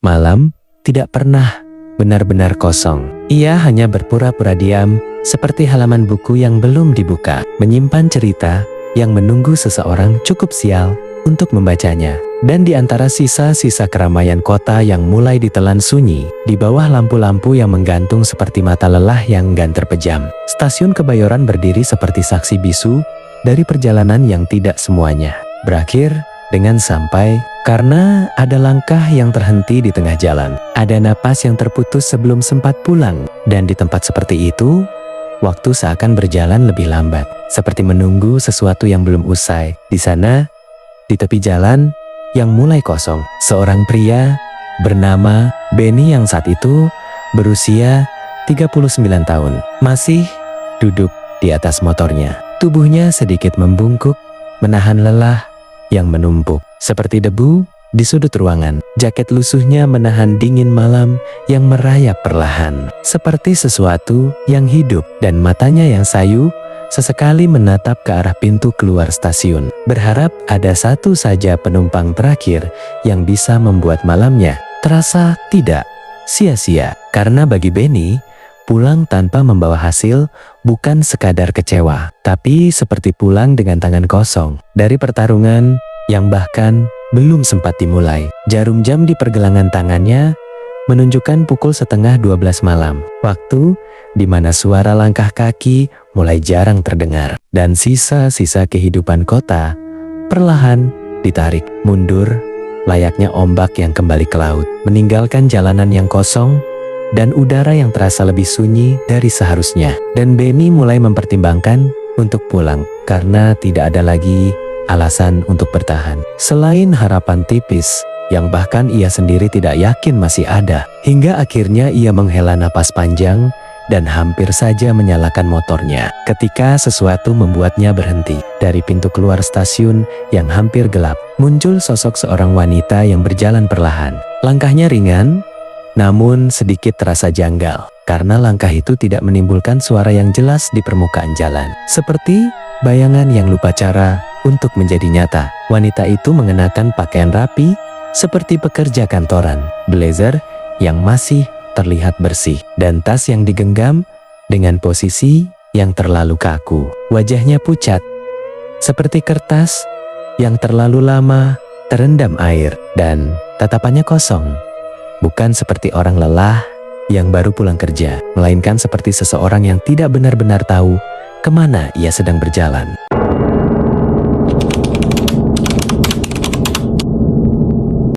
Malam tidak pernah benar-benar kosong. Ia hanya berpura-pura diam, seperti halaman buku yang belum dibuka, menyimpan cerita yang menunggu seseorang cukup sial untuk membacanya. Dan di antara sisa-sisa keramaian kota yang mulai ditelan sunyi, di bawah lampu-lampu yang menggantung seperti mata lelah yang enggan terpejam, stasiun Kebayoran berdiri seperti saksi bisu dari perjalanan yang tidak semuanya berakhir dengan sampai, karena ada langkah yang terhenti di tengah jalan, ada napas yang terputus sebelum sempat pulang, dan di tempat seperti itu, waktu seakan berjalan lebih lambat, seperti menunggu sesuatu yang belum usai. Di sana, di tepi jalan yang mulai kosong, seorang pria bernama Benny yang saat itu berusia 39 tahun, masih duduk di atas motornya. Tubuhnya sedikit membungkuk, menahan lelah yang menumpuk seperti debu di sudut ruangan. Jaket lusuhnya menahan dingin malam yang merayap perlahan, seperti sesuatu yang hidup, dan matanya yang sayu sesekali menatap ke arah pintu keluar stasiun, berharap ada satu saja penumpang terakhir yang bisa membuat malamnya terasa tidak sia-sia. Karena bagi Benny, pulang tanpa membawa hasil bukan sekadar kecewa, tapi seperti pulang dengan tangan kosong dari pertarungan yang bahkan belum sempat dimulai. Jarum jam di pergelangan tangannya menunjukkan pukul 11:30 malam, waktu di mana suara langkah kaki mulai jarang terdengar, dan sisa-sisa kehidupan kota perlahan ditarik mundur layaknya ombak yang kembali ke laut, meninggalkan jalanan yang kosong dan udara yang terasa lebih sunyi dari seharusnya. Dan Benny mulai mempertimbangkan untuk pulang, karena tidak ada lagi alasan untuk bertahan, selain harapan tipis yang bahkan ia sendiri tidak yakin masih ada. Hingga akhirnya ia menghela napas panjang dan hampir saja menyalakan motornya, ketika sesuatu membuatnya berhenti. Dari pintu keluar stasiun yang hampir gelap, muncul sosok seorang wanita yang berjalan perlahan. Langkahnya ringan, namun sedikit terasa janggal, karena langkah itu tidak menimbulkan suara yang jelas di permukaan jalan. Seperti bayangan yang lupa cara untuk menjadi nyata. Wanita itu mengenakan pakaian rapi seperti pekerja kantoran, blazer yang masih terlihat bersih, dan tas yang digenggam dengan posisi yang terlalu kaku. Wajahnya pucat, seperti kertas yang terlalu lama terendam air, dan tatapannya kosong. Bukan seperti orang lelah yang baru pulang kerja, melainkan seperti seseorang yang tidak benar-benar tahu kemana ia sedang berjalan.